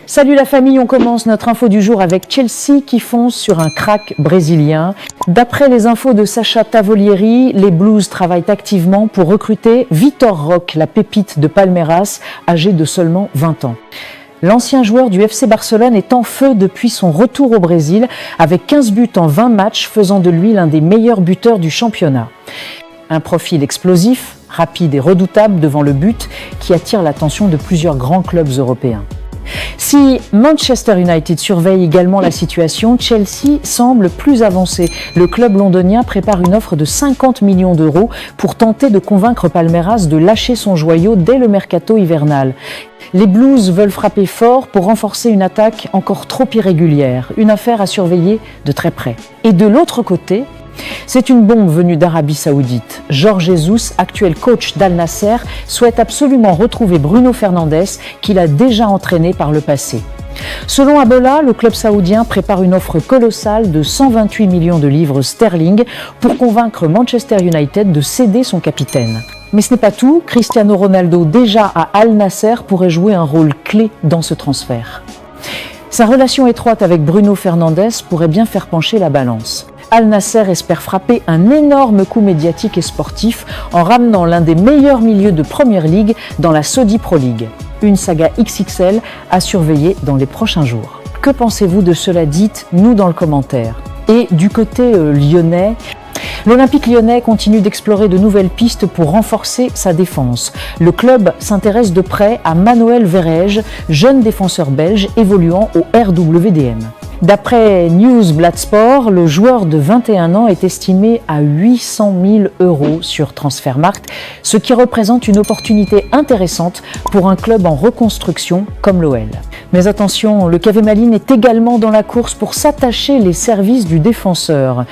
Salut la famille, on commence notre info du jour avec Chelsea qui fonce sur un crack brésilien. D'après les infos de Sacha Tavolieri, les Blues travaillent activement pour recruter Vitor Roque, la pépite de Palmeiras, âgé de seulement 20 ans. L'ancien joueur du FC Barcelone est en feu depuis son retour au Brésil, avec 15 buts en 20 matchs, faisant de lui l'un des meilleurs buteurs du championnat. Un profil explosif, rapide et redoutable devant le but qui attire l'attention de plusieurs grands clubs européens. Si Manchester United surveille également la situation, Chelsea semble plus avancé. Le club londonien prépare une offre de 50 millions d'euros pour tenter de convaincre Palmeiras de lâcher son joyau dès le mercato hivernal. Les Blues veulent frapper fort pour renforcer une attaque encore trop irrégulière, une affaire à surveiller de très près. Et de l'autre côté, c'est une bombe venue d'Arabie Saoudite. Jorge Jesus, actuel coach d'Al Nasser, souhaite absolument retrouver Bruno Fernandes, qu'il a déjà entraîné par le passé. Selon Abola, le club saoudien prépare une offre colossale de 128 millions de livres sterling pour convaincre Manchester United de céder son capitaine. Mais ce n'est pas tout, Cristiano Ronaldo, déjà à Al Nasser, pourrait jouer un rôle clé dans ce transfert. Sa relation étroite avec Bruno Fernandes pourrait bien faire pencher la balance. Al Nasser espère frapper un énorme coup médiatique et sportif en ramenant l'un des meilleurs milieux de Premier League dans la Saudi Pro League. Une saga XXL à surveiller dans les prochains jours. Que pensez-vous de cela? Dites-nous dans le commentaire. Et du côté lyonnais, l'Olympique lyonnais continue d'explorer de nouvelles pistes pour renforcer sa défense. Le club s'intéresse de près à Manuel Verrege, jeune défenseur belge évoluant au RWDM. D'après Newsblad Sport, le joueur de 21 ans est estimé à 800 000 € sur Transfermarkt, ce qui représente une opportunité intéressante pour un club en reconstruction comme l'OL. Mais attention, le KV Malines est également dans la course pour s'attacher les services du défenseur.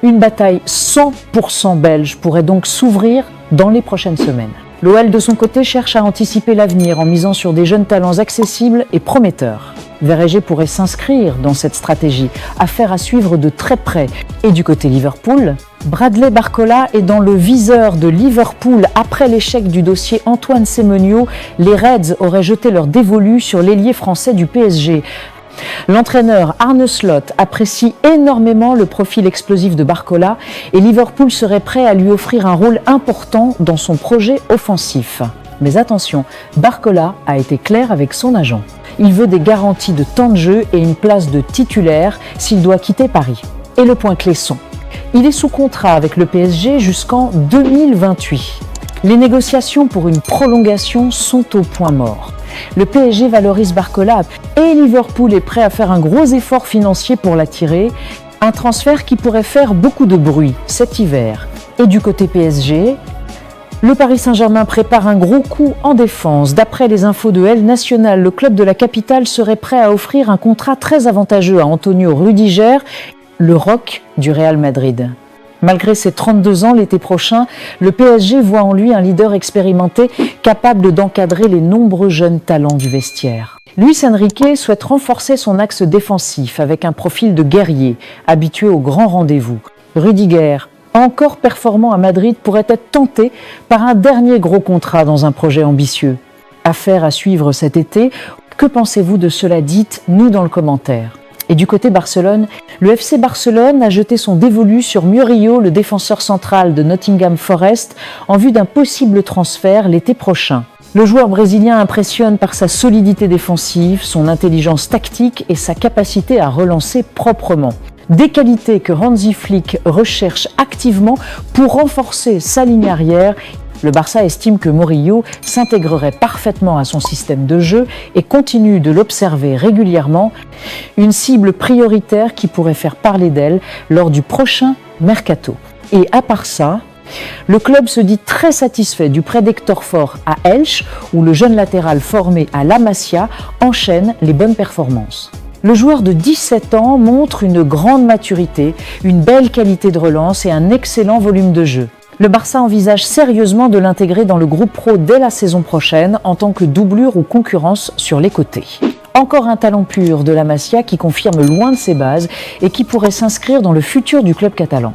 Une bataille 100% belge pourrait donc s'ouvrir dans les prochaines semaines. L'OL de son côté cherche à anticiper l'avenir en misant sur des jeunes talents accessibles et prometteurs. Verrege pourrait s'inscrire dans cette stratégie, affaire à suivre de très près. Et du côté Liverpool, Bradley Barcola est dans le viseur de Liverpool. Après l'échec du dossier Antoine Semenyo, les Reds auraient jeté leur dévolu sur l'ailier français du PSG. L'entraîneur Arne Slot apprécie énormément le profil explosif de Barcola et Liverpool serait prêt à lui offrir un rôle important dans son projet offensif. Mais attention, Barcola a été clair avec son agent. Il veut des garanties de temps de jeu et une place de titulaire s'il doit quitter Paris. Et le point clé sont: il est sous contrat avec le PSG jusqu'en 2028. Les négociations pour une prolongation sont au point mort. Le PSG valorise Barcola et Liverpool est prêt à faire un gros effort financier pour l'attirer. Un transfert qui pourrait faire beaucoup de bruit cet hiver. Et du côté PSG, le Paris Saint-Germain prépare un gros coup en défense. D'après les infos de El Nacional, le club de la capitale serait prêt à offrir un contrat très avantageux à Antonio Rudiger, le rock du Real Madrid. Malgré ses 32 ans l'été prochain, le PSG voit en lui un leader expérimenté capable d'encadrer les nombreux jeunes talents du vestiaire. Luis Enrique souhaite renforcer son axe défensif avec un profil de guerrier, habitué aux grands rendez-vous. Rudiger, encore performant à Madrid, pourrait être tenté par un dernier gros contrat dans un projet ambitieux. Affaire à suivre cet été. Que pensez-vous de cela? Dites-nous dans le commentaire. Et du côté Barcelone, le FC Barcelone a jeté son dévolu sur Murillo, le défenseur central de Nottingham Forest, en vue d'un possible transfert l'été prochain. Le joueur brésilien impressionne par sa solidité défensive, son intelligence tactique et sa capacité à relancer proprement. Des qualités que Hansi Flick recherche activement pour renforcer sa ligne arrière. Le Barça estime que Murillo s'intégrerait parfaitement à son système de jeu et continue de l'observer régulièrement, une cible prioritaire qui pourrait faire parler d'elle lors du prochain mercato. Et à part ça, le club se dit très satisfait du prêt d'Hector Ford à Elche, où le jeune latéral formé à La Masia enchaîne les bonnes performances. Le joueur de 17 ans montre une grande maturité, une belle qualité de relance et un excellent volume de jeu. Le Barça envisage sérieusement de l'intégrer dans le groupe pro dès la saison prochaine en tant que doublure ou concurrence sur les côtés. Encore un talent pur de La Masia qui confirme loin de ses bases et qui pourrait s'inscrire dans le futur du club catalan.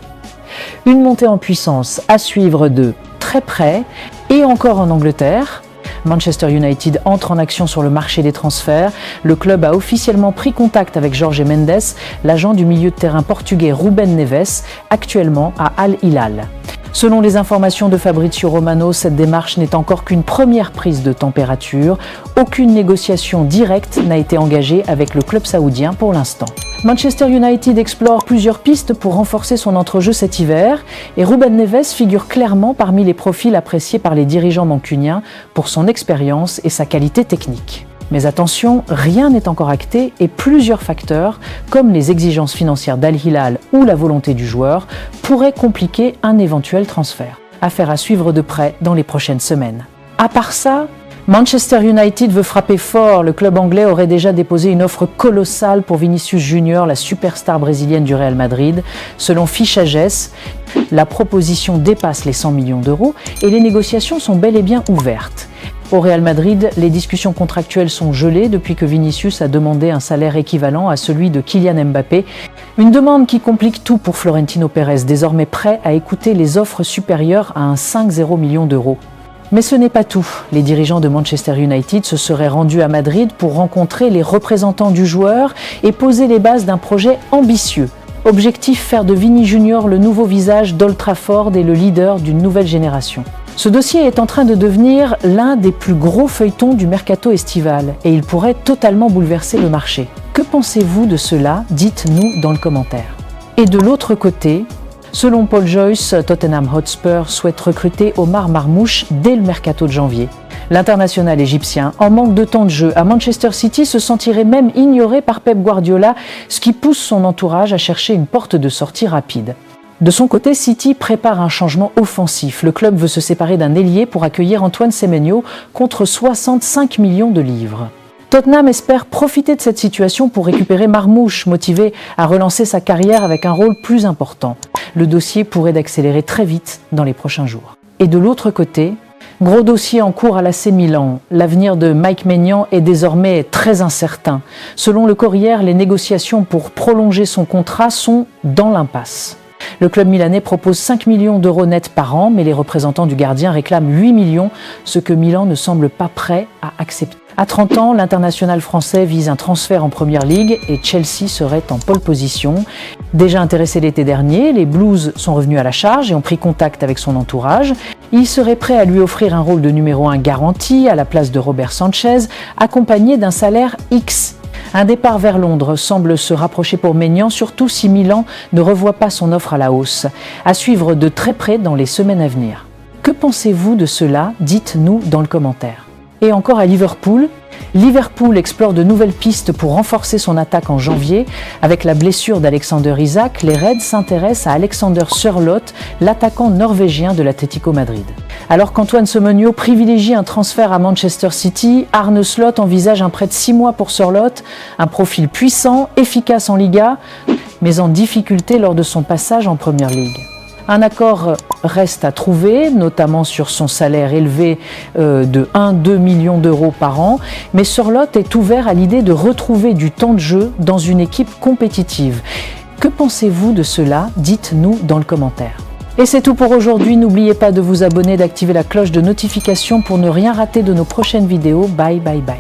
Une montée en puissance à suivre de très près et encore en Angleterre. Manchester United entre en action sur le marché des transferts. Le club a officiellement pris contact avec Jorge Mendes, l'agent du milieu de terrain portugais Ruben Neves, actuellement à Al Hilal. Selon les informations de Fabrizio Romano, cette démarche n'est encore qu'une première prise de température. Aucune négociation directe n'a été engagée avec le club saoudien pour l'instant. Manchester United explore plusieurs pistes pour renforcer son entrejeu cet hiver et Ruben Neves figure clairement parmi les profils appréciés par les dirigeants mancuniens pour son expérience et sa qualité technique. Mais attention, rien n'est encore acté et plusieurs facteurs, comme les exigences financières d'Al Hilal ou la volonté du joueur, pourraient compliquer un éventuel transfert. Affaire à suivre de près dans les prochaines semaines. À part ça, Manchester United veut frapper fort. Le club anglais aurait déjà déposé une offre colossale pour Vinicius Junior, la superstar brésilienne du Real Madrid. Selon Fichages, la proposition dépasse les 100 millions d'euros et les négociations sont bel et bien ouvertes. Au Real Madrid, les discussions contractuelles sont gelées depuis que Vinicius a demandé un salaire équivalent à celui de Kylian Mbappé. Une demande qui complique tout pour Florentino Pérez, désormais prêt à écouter les offres supérieures à un 5,0 millions d'euros. Mais ce n'est pas tout. Les dirigeants de Manchester United se seraient rendus à Madrid pour rencontrer les représentants du joueur et poser les bases d'un projet ambitieux. Objectif, faire de Vini Junior le nouveau visage d'Old Trafford et le leader d'une nouvelle génération. Ce dossier est en train de devenir l'un des plus gros feuilletons du mercato estival et il pourrait totalement bouleverser le marché. Que pensez-vous de cela? Dites-nous dans le commentaire. Et de l'autre côté, selon Paul Joyce, Tottenham Hotspur souhaite recruter Omar Marmoush dès le mercato de janvier. L'international égyptien, en manque de temps de jeu à Manchester City, se sentirait même ignoré par Pep Guardiola, ce qui pousse son entourage à chercher une porte de sortie rapide. De son côté, City prépare un changement offensif. Le club veut se séparer d'un ailier pour accueillir Antoine Semenyo contre 65 millions de livres. Tottenham espère profiter de cette situation pour récupérer Marmoush, motivé à relancer sa carrière avec un rôle plus important. Le dossier pourrait d'accélérer très vite dans les prochains jours. Et de l'autre côté, gros dossier en cours à l'AC Milan. L'avenir de Mike Maignan est désormais très incertain. Selon le Corriere, les négociations pour prolonger son contrat sont dans l'impasse. Le club milanais propose 5 millions d'euros nets par an, mais les représentants du gardien réclament 8 millions, ce que Milan ne semble pas prêt à accepter. À 30 ans, l'international français vise un transfert en Première Ligue et Chelsea serait en pole position. Déjà intéressé l'été dernier, les Blues sont revenus à la charge et ont pris contact avec son entourage. Ils seraient prêts à lui offrir un rôle de numéro 1 garanti à la place de Robert Sanchez, accompagné d'un salaire X. Un départ vers Londres semble se rapprocher pour Maignan, surtout si Milan ne revoit pas son offre à la hausse. À suivre de très près dans les semaines à venir. Que pensez-vous de cela? Dites-nous dans le commentaire. Et encore à Liverpool. Liverpool explore de nouvelles pistes pour renforcer son attaque en janvier. Avec la blessure d'Alexander Isak, les Reds s'intéressent à Alexander Sørloth, l'attaquant norvégien de l'Atlético Madrid. Alors qu'Antoine Semenyo privilégie un transfert à Manchester City, Arne Slot envisage un prêt de 6 mois pour Sørloth, un profil puissant, efficace en Liga, mais en difficulté lors de son passage en Premier League. Un accord reste à trouver, notamment sur son salaire élevé de 1-2 millions d'euros par an, mais Sørloth est ouvert à l'idée de retrouver du temps de jeu dans une équipe compétitive. Que pensez-vous de cela? Dites-nous dans le commentaire. Et c'est tout pour aujourd'hui. N'oubliez pas de vous abonner, d'activer la cloche de notification pour ne rien rater de nos prochaines vidéos. Bye bye bye.